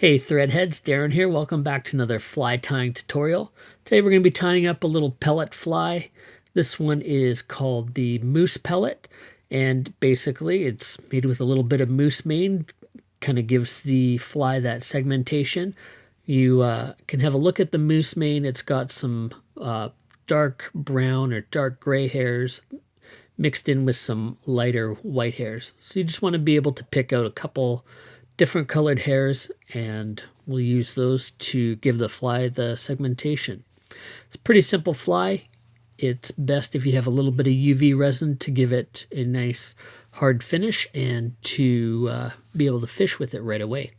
Hey threadheads, Darren here. Welcome back to another fly tying tutorial. Today we're going to be tying up a little pellet fly. This one is called the moose pellet, and basically it's made with a little bit of moose mane. Kind of gives the fly that segmentation. You can have a look at the moose mane. It's got some dark brown or dark gray hairs mixed in with some lighter white hairs. So you just want to be able to pick out a couple different colored hairs, and we'll use those to give the fly the segmentation. It's a pretty simple fly. It's best if you have a little bit of UV resin to give it a nice hard finish and to be able to fish with it right away.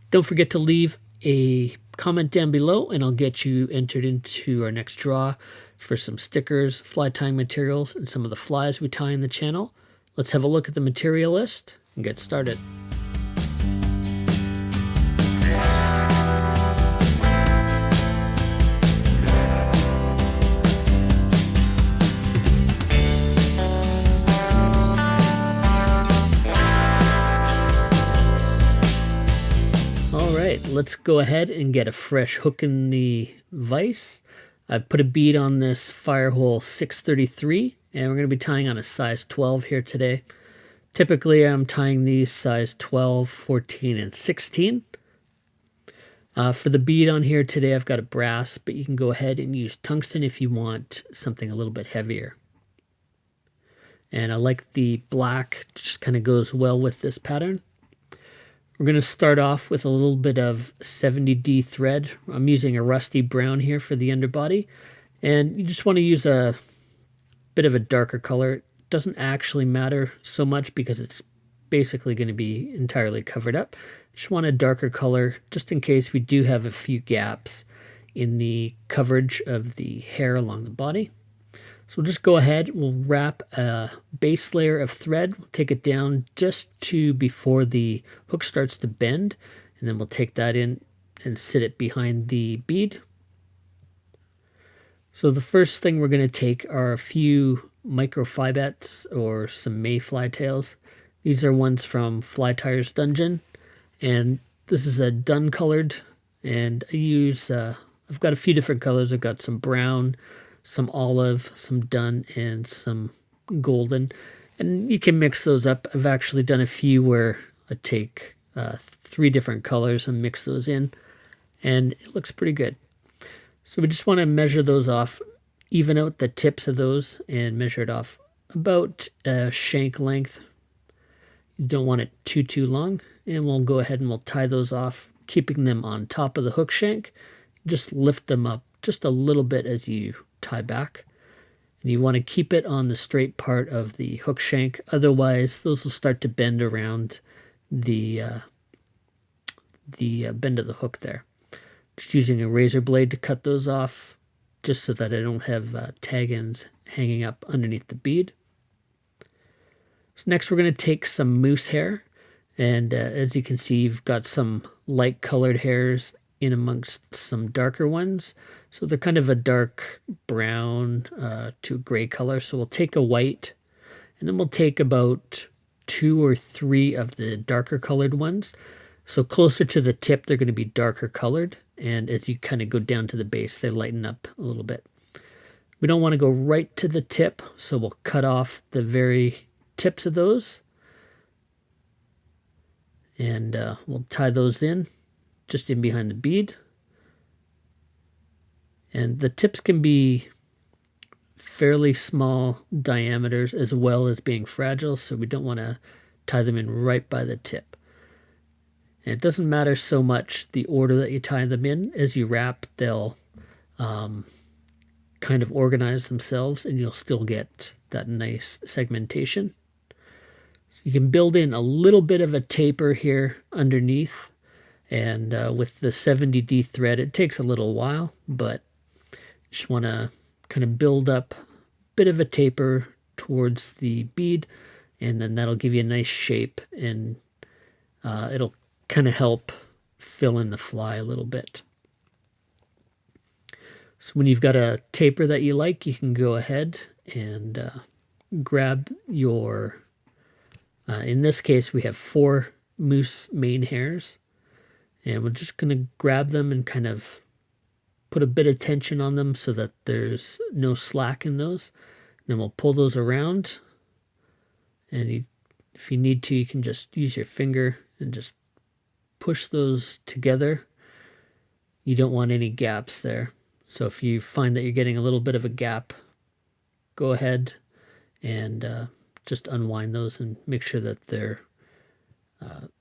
Don't forget to leave a comment down below and I'll get you entered into our next draw for some stickers, fly tying materials, and some of the flies we tie in the channel. Let's have a look at the material list and get started. Let's go ahead and get a fresh hook in the vise. I put a bead on this Firehole 633, and we're going to be tying on a size 12 here today. Typically I'm tying these size 12, 14, and 16. For the bead on here today I've got a brass, but you can go ahead and use tungsten if you want something a little bit heavier. And I like the black, just kind of goes well with this pattern. We're going to start off with a little bit of 70D thread. I'm using a rusty brown here for the underbody. And you just want to use a bit of a darker color. It doesn't actually matter so much because it's basically going to be entirely covered up. Just want a darker color just in case we do have a few gaps in the coverage of the hair along the body. So we'll just go ahead, we'll wrap a base layer of thread, we'll take it down just to before the hook starts to bend, and then we'll take that in and sit it behind the bead. So the first thing we're going to take are a few microphybettes or some Mayfly Tails. These are ones from Fly Tier's Dungeon, and this is a dun colored, and I use, I've got a few different colors. I've got some brown, some olive, some dun, and some golden, and you can mix those up. I've actually done a few where I take 3 different colors and mix those in, and it looks pretty good. So we just want to measure those off, even out the tips of those, and measure it off about a shank length. You don't want it too long, and we'll go ahead and we'll tie those off, keeping them on top of the hook shank. Just lift them up just a little bit as you tie back, and you want to keep it on the straight part of the hook shank, otherwise those will start to bend around the bend of the hook there. Just using a razor blade to cut those off just so that I don't have tag ends hanging up underneath the bead. So next we're going to take some moose hair, and as you can see, you've got some light colored hairs in amongst some darker ones. So they're kind of a dark brown to gray color. So we'll take a white, and then we'll take about 2 or 3 of the darker colored ones. So closer to the tip, they're going to be darker colored. And as you kind of go down to the base, they lighten up a little bit. We don't want to go right to the tip, so we'll cut off the very tips of those. And we'll tie those in just in behind the bead. And the tips can be fairly small diameters as well as being fragile, so we don't want to tie them in right by the tip. And it doesn't matter so much the order that you tie them in. As you wrap, they'll kind of organize themselves, and you'll still get that nice segmentation. So you can build in a little bit of a taper here underneath. And with the 70D thread, it takes a little while, but you just want to kind of build up a bit of a taper towards the bead, and then that'll give you a nice shape, and it'll kind of help fill in the fly a little bit. So when you've got a taper that you like, you can go ahead and grab your, in this case we have 4 moose mane hairs. And we're just going to grab them and kind of put a bit of tension on them so that there's no slack in those. Then we'll pull those around, and if you need to, you can just use your finger and just push those together. You don't want any gaps there. So if you find that you're getting a little bit of a gap, go ahead and just unwind those and make sure that they're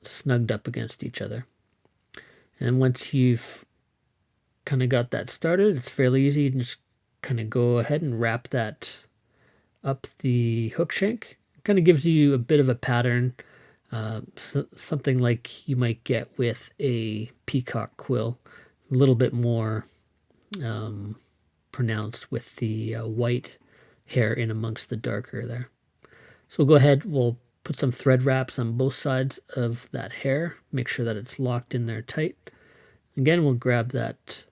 snugged up against each other. And once you've kind of got that started, it's fairly easy. You can just kind of go ahead and wrap that up the hook shank. It kind of gives you a bit of a pattern, something like you might get with a peacock quill, a little bit more pronounced with the white hair in amongst the darker there. So we'll go ahead, we'll put some thread wraps on both sides of that hair, make sure that it's locked in there tight. Again, we'll grab that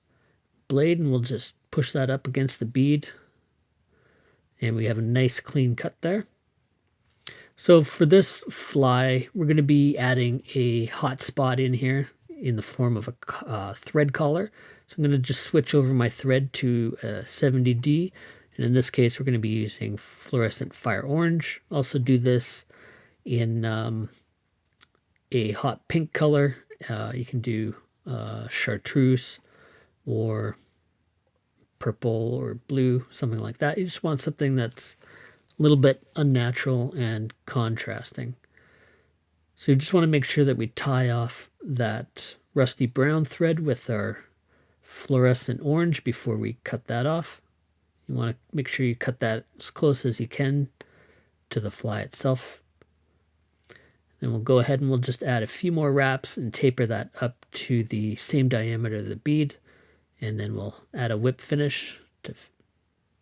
blade and we'll just push that up against the bead, and we have a nice clean cut there. So for this fly, we're going to be adding a hot spot in here in the form of a thread collar. So I'm going to just switch over my thread to 70D, and in this case we're going to be using fluorescent fire orange. Also do this in a hot pink color. You can do chartreuse or purple or blue, something like that. You just want something that's a little bit unnatural and contrasting. So you just want to make sure that we tie off that rusty brown thread with our fluorescent orange before we cut that off. You want to make sure you cut that as close as you can to the fly itself. Then we'll go ahead and we'll just add a few more wraps and taper that up to the same diameter of the bead. And then we'll add a whip finish to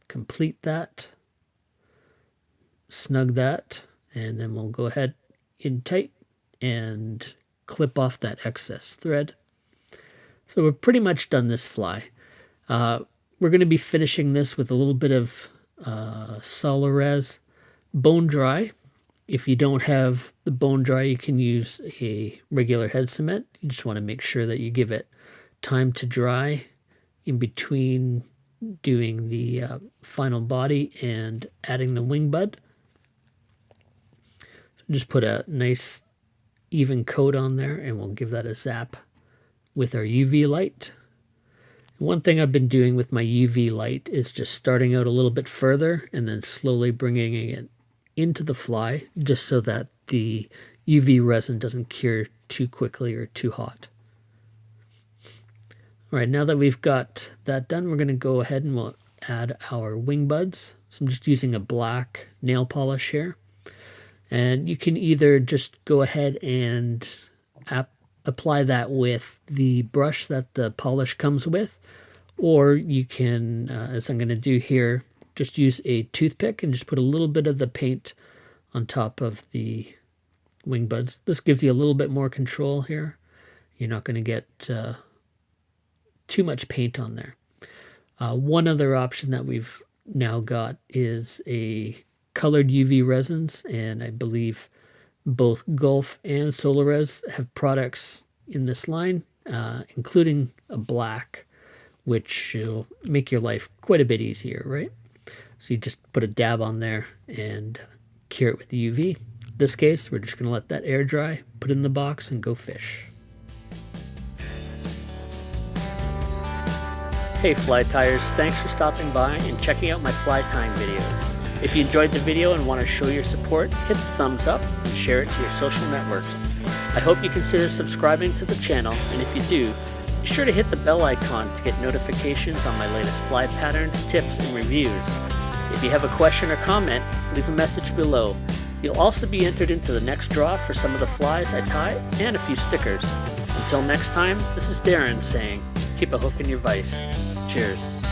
complete that. Snug that, and then we'll go ahead in tight and clip off that excess thread. So we're pretty much done this fly. We're going to be finishing this with a little bit of Solorez bone dry. If you don't have the bone dry, you can use a regular head cement. You just want to make sure that you give it time to dry in between doing the final body and adding the wing bud. So just put a nice even coat on there, and we'll give that a zap with our UV light. One thing I've been doing with my UV light is just starting out a little bit further and then slowly bringing it into the fly, just so that the UV resin doesn't cure too quickly or too hot. All right, now that we've got that done, we're going to go ahead and we'll add our wing buds. So I'm just using a black nail polish here. And you can either just go ahead and apply that with the brush that the polish comes with, or you can, as I'm going to do here, just use a toothpick and just put a little bit of the paint on top of the wing buds. This gives you a little bit more control here. You're not going to get too much paint on there. One other option that we've now got is a colored UV resins, and I believe both Gulf and Solorez have products in this line, including a black, which will make your life quite a bit easier, right? So you just put a dab on there and cure it with the UV. In this case, we're just going to let that air dry, put it in the box, and go fish. Hey fly tyers, thanks for stopping by and checking out my fly tying videos. If you enjoyed the video and want to show your support, hit the thumbs up and share it to your social networks. I hope you consider subscribing to the channel, and if you do, be sure to hit the bell icon to get notifications on my latest fly patterns, tips, and reviews. If you have a question or comment, leave a message below. You'll also be entered into the next draw for some of the flies I tie and a few stickers. Until next time, this is Darren saying, keep a hook in your vise. Cheers.